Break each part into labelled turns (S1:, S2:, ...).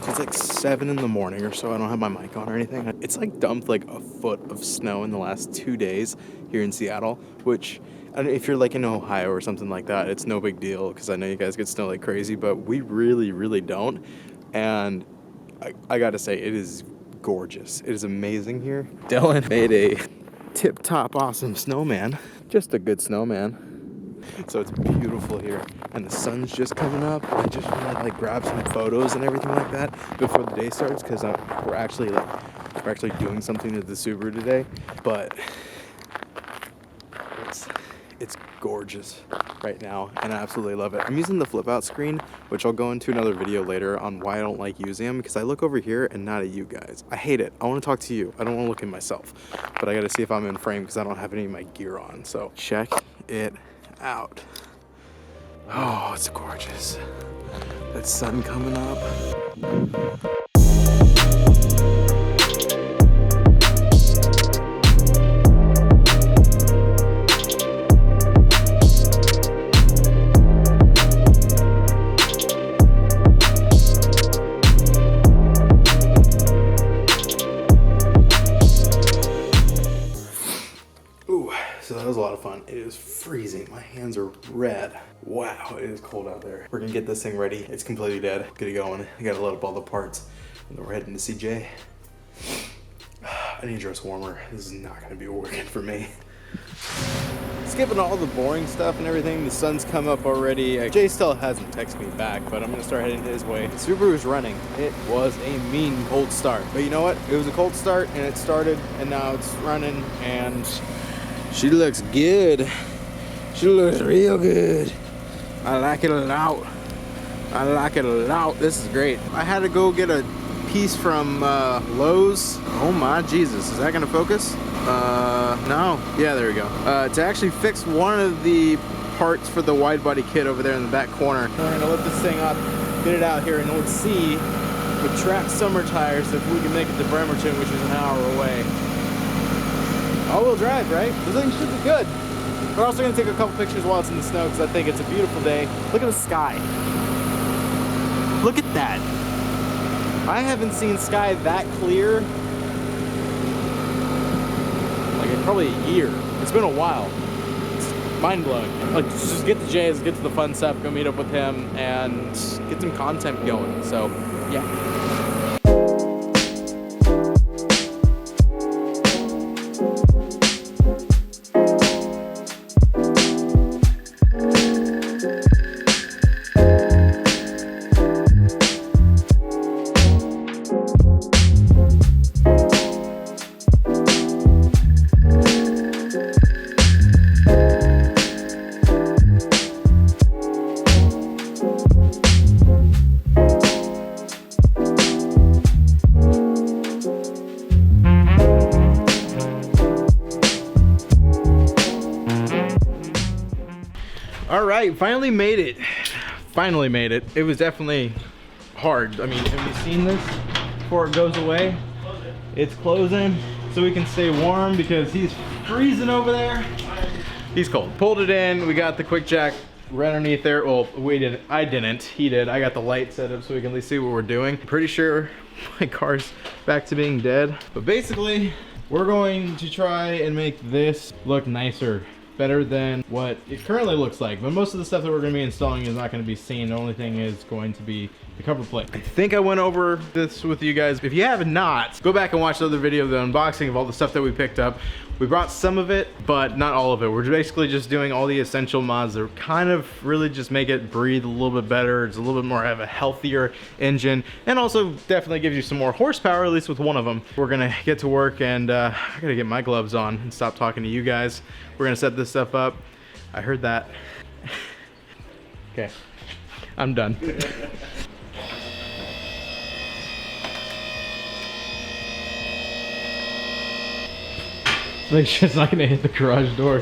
S1: So it's like 7 in the morning or so. I don't have my mic on or anything. It's like dumped like a foot of snow in the last 2 days here in Seattle, which if you're like in Ohio or something like that, it's no big deal because I know you guys get snow like crazy, but we really, really don't. And I gotta say, it is gorgeous. It is amazing here. Dylan made a tip-top awesome snowman. Just a good snowman. So it's beautiful here, and the sun's just coming up. I just want to like grab some photos and everything like that before the day starts, because we're actually doing something to the Subaru today. But it's gorgeous right now, and I absolutely love it. I'm using the flip out screen, which I'll go into another video later on why I don't like using them, because I look over here and not at you guys. I hate it. I want to talk to you. I don't want to look at myself, but I got to see if I'm in frame because I don't have any of my gear on. So check it out. Oh, it's gorgeous. That sun coming up. So that was a lot of fun. It is freezing. My hands are red. Wow, it is cold out there. We're gonna get this thing ready. It's completely dead. Get it going. I gotta load up all the parts. And then we're heading to CJ. I need a dress warmer. This is not gonna be working for me. Skipping all the boring stuff and everything. The sun's come up already. Jay still hasn't texted me back, but I'm gonna start heading his way. The Subaru is running. It was a mean cold start. But you know what? It was a cold start and it started, and now it's running, and she looks good. She looks real good. I like it a lot. I like it a lot. This is great. I had to go get a piece from Lowe's. Oh my Jesus, is that gonna focus? No. Yeah, there we go. To actually fix one of the parts for the wide body kit over there in the back corner. We're gonna lift this thing up, get it out here, and let's see with track summer tires if we can make it to Bremerton, which is an hour away. All-wheel drive, right? This thing should be good. We're also gonna take a couple pictures while it's in the snow because I think it's a beautiful day. Look at the sky. Look at that. I haven't seen sky that clear like in probably a year. It's been a while. It's mind-blowing. Like, just get to Jay's, get to the fun stuff, go meet up with him, and get some content going. So, yeah. All right, finally made it. Finally made it. It was definitely hard. I mean, have you seen this before it goes away? It's closing so we can stay warm because he's freezing over there. He's cold. Pulled it in. We got the quick jack right underneath there. Well, we didn't. I didn't. He did. I got the light set up so we can at least see what we're doing. Pretty sure my car's back to being dead. But basically, we're going to try and make this look nicer, better than what it currently looks like. But most of the stuff that we're going to be installing is not going to be seen. The only thing is going to be the cover plate. I think I went over this with you guys. If you have not, go back and watch the other video of the unboxing of all the stuff that we picked up. We brought some of it, but not all of it. We're basically just doing all the essential mods that kind of really just make it breathe a little bit better. It's a little bit more of a healthier engine, and also definitely gives you some more horsepower, at least with one of them. We're gonna get to work, and I gotta get my gloves on and stop talking to you guys. We're gonna set this stuff up. I heard that. Okay, I'm done. Make sure it's not gonna hit the garage door.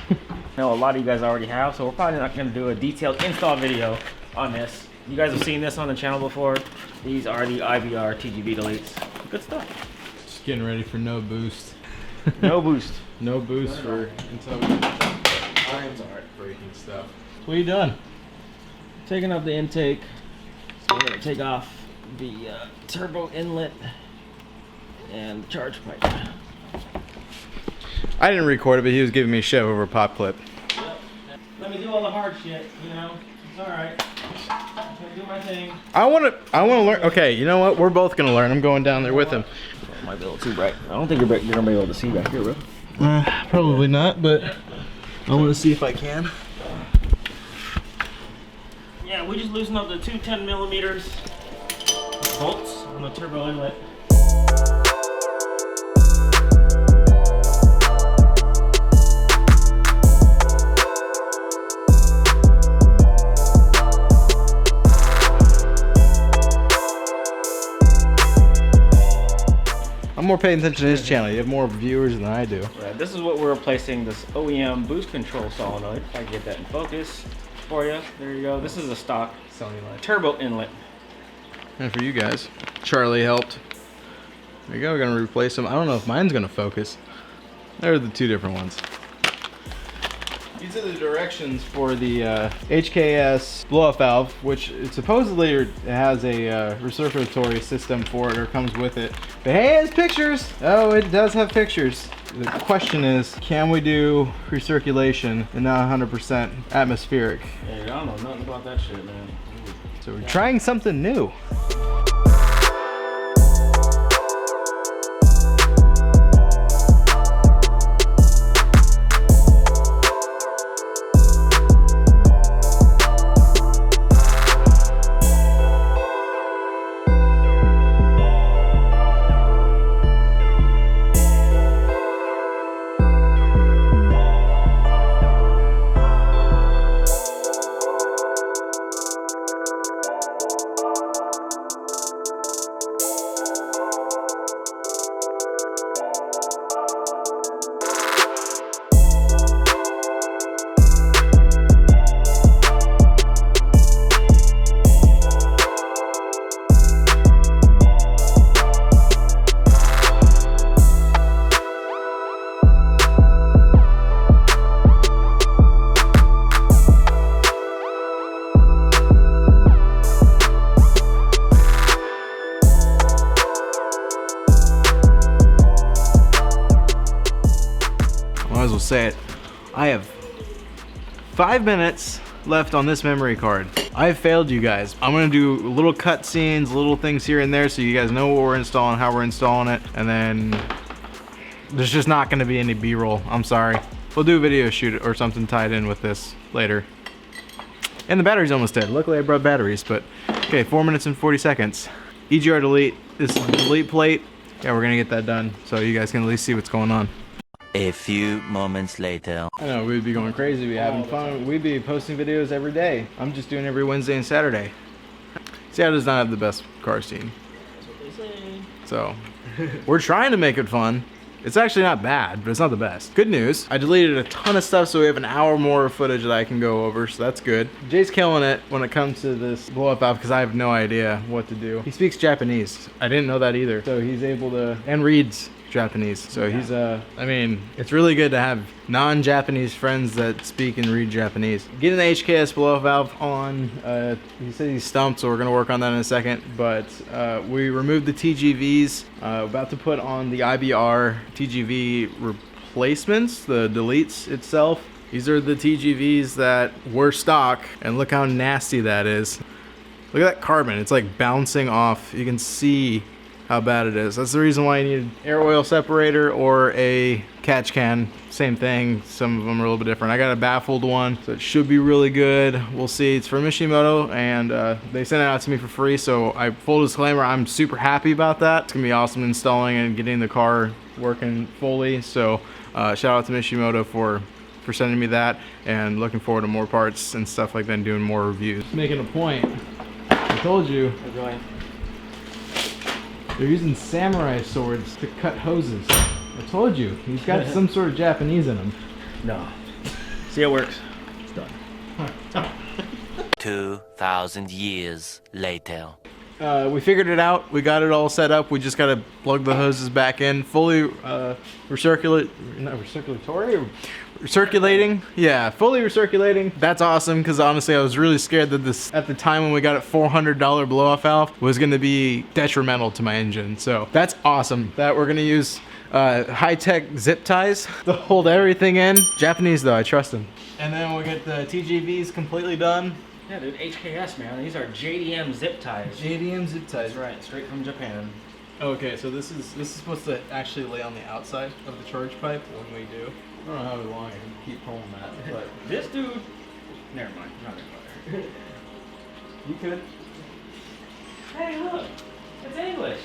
S2: I know a lot of you guys already have, so we're probably not gonna do a detailed install video on this. You guys have seen this on the channel before. These are the IBR TGB deletes. Good stuff.
S1: Just getting ready for no boost.
S2: No boost.
S1: No boost for until we irons aren't breaking stuff. What are you doing?
S2: Taking up the intake. So we're gonna take off the turbo inlet and the charge pipe.
S1: I didn't record it, but he was giving me a shit over a pop clip.
S2: Yep. Let me do all the hard shit, you know? It's alright. I'm gonna do my thing.
S1: I wanna learn. Okay, you know what? We're both gonna learn. I'm going down there with him.
S2: It might be a little too bright. I don't think you're gonna be able to see back here, bro.
S1: Probably not, but I want to see if I can.
S2: Yeah, we just loosened up the two 10mm bolts on the turbo inlet.
S1: I'm more paying attention to his channel. You have more viewers than I do.
S2: Yeah, this is what we're replacing, this OEM boost control solenoid. If I can get that in focus for you. There you go. This is a stock solenoid. Turbo inlet.
S1: And for you guys, Charlie helped. There you go, we're gonna replace them. I don't know if mine's gonna focus. There are the two different ones. These are the directions for the HKS blow-off valve, which it supposedly has a recirculatory system for it, or comes with it. But hey, it has pictures! Oh, it does have pictures. The question is, can we do recirculation and not 100% atmospheric?
S2: Yeah, I don't know nothing about that shit, man.
S1: So we're trying something new. Might as well say it. I have 5 minutes left on this memory card. I have failed you guys. I'm gonna do little cutscenes, little things here and there so you guys know what we're installing, how we're installing it, and then there's just not gonna be any B-roll. I'm sorry. We'll do a video shoot or something tied in with this later. And the battery's almost dead. Luckily I brought batteries, but okay, 4 minutes and 40 seconds. EGR delete, this is the delete plate. Yeah, we're gonna get that done so you guys can at least see what's going on.
S3: A few moments later.
S1: I know, we'd be going crazy, we'd be having fun, we'd be posting videos every day. I'm just doing every Wednesday and Saturday. Seattle does not have the best car scene. So, we're trying to make it fun. It's actually not bad, but it's not the best. Good news, I deleted a ton of stuff, so we have an hour more of footage that I can go over, so that's good. Jay's killing it when it comes to this blow-up valve because I have no idea what to do. He speaks Japanese. I didn't know that either. So he's able to, and reads Japanese. So yeah. He's I mean, it's really good to have non-Japanese friends that speak and read Japanese. Getting the HKS blow-off valve on, he said he's stumped, so we're gonna work on that in a second, but we removed the TGVs, about to put on the IBR TGV replacements, the deletes itself. These are the TGVs that were stock, and look how nasty that is. Look at that carbon, it's like bouncing off. You can see how bad it is. That's the reason why you need an air oil separator or a catch can. Same thing, some of them are a little bit different. I got a baffled one, so it should be really good. We'll see. It's from Mishimoto, and they sent it out to me for free, so full disclaimer, I'm super happy about that. It's gonna be awesome installing and getting the car working fully, so shout out to Mishimoto for sending me that, and looking forward to more parts and stuff like that, and doing more reviews. Making a point. I told you. They're using samurai swords to cut hoses. I told you, he's got some sort of Japanese in him.
S2: No. See, it works. It's done.
S3: 2,000 years later.
S1: We figured it out. We got it all set up. We just got to plug the hoses back in. Fully recirculating. Yeah, fully recirculating. That's awesome, because honestly, I was really scared that this, at the time when we got it, $400 blow-off valve was going to be detrimental to my engine. So that's awesome that we're going to use high-tech zip ties to hold everything in. Japanese though, I trust them. And then we'll get the TGVs completely done.
S2: Yeah, dude, HKS, man. These are JDM zip ties.
S1: JDM zip ties.
S2: That's right, straight from Japan.
S1: Okay, so this is supposed to actually lay on the outside of the charge pipe when we do. I don't know how long I can keep pulling that, but
S2: This dude... Never mind, I'm not gonna go there.
S1: you could.
S2: Hey, look! It's English!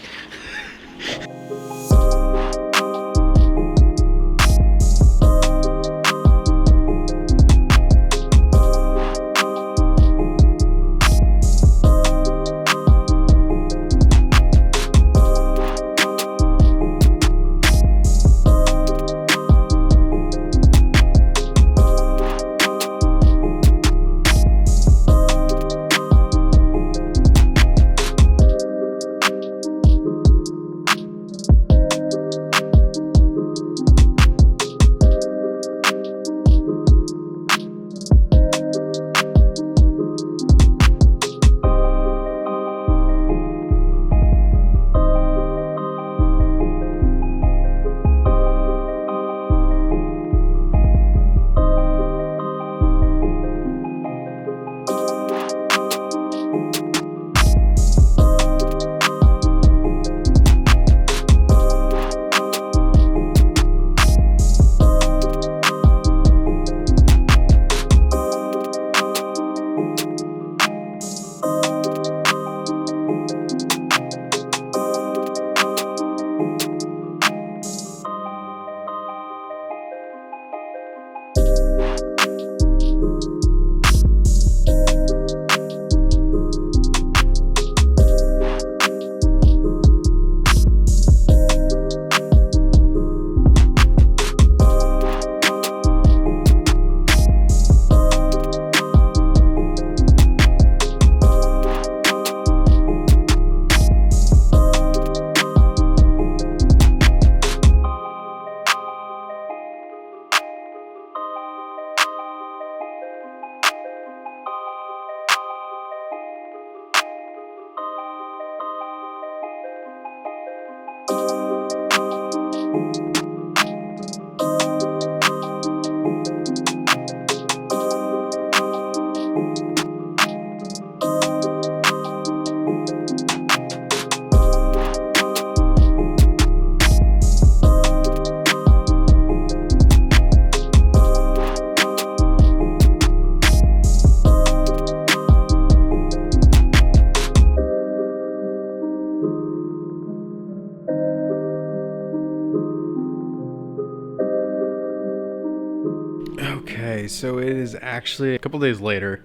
S1: Okay, so it is actually a couple days later.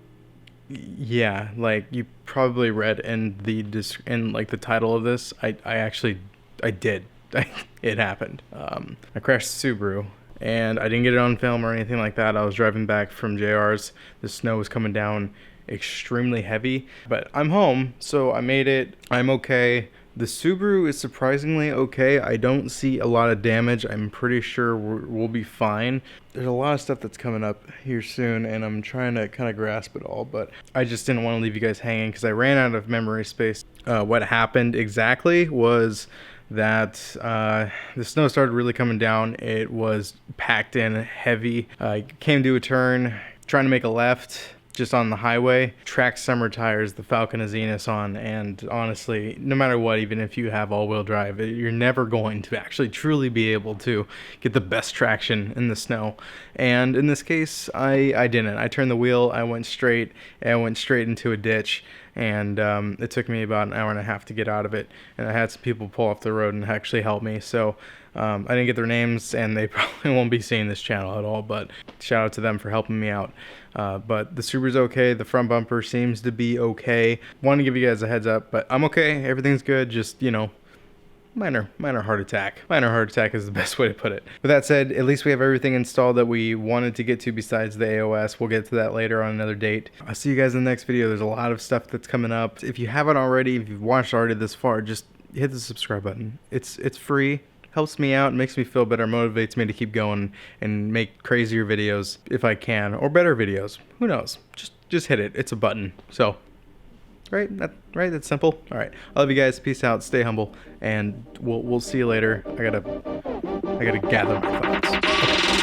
S1: Yeah, like you probably read in the like the title of this, I did. It happened. I crashed the Subaru, and I didn't get it on film or anything like that. I was driving back from JR's. The snow was coming down extremely heavy, but I'm home, so I made it. I'm okay. The Subaru is surprisingly okay. I don't see a lot of damage. I'm pretty sure we'll be fine. There's a lot of stuff that's coming up here soon, and I'm trying to kind of grasp it all, but I just didn't want to leave you guys hanging because I ran out of memory space. What happened exactly was that the snow started really coming down. It was packed in heavy. I came to a turn, trying to make a left, just on the highway, track summer tires, the Falcon Azenis on, and honestly, no matter what, even if you have all-wheel drive, you're never going to actually truly be able to get the best traction in the snow. And in this case, I didn't. I turned the wheel, I went straight into a ditch, and it took me about an hour and a half to get out of it, and I had some people pull off the road and actually help me. So I didn't get their names, and they probably won't be seeing this channel at all, but shout out to them for helping me out. But the Subaru's okay. The front bumper seems to be okay. Want to give you guys a heads up, but I'm okay. Everything's good. Just, you know, minor heart attack. Minor heart attack is the best way to put it. With that said, at least we have everything installed that we wanted to get to besides the AOS. We'll get to that later on another date. I'll see you guys in the next video. There's a lot of stuff that's coming up. If you haven't already, if you've watched already this far, just hit the subscribe button. It's free. Helps me out, makes me feel better, motivates me to keep going and make crazier videos if I can, or better videos. Who knows? Just hit it. It's a button. So, right? That's simple. All right. I love you guys. Peace out. Stay humble, and we'll see you later. I gotta gather my thoughts. Okay.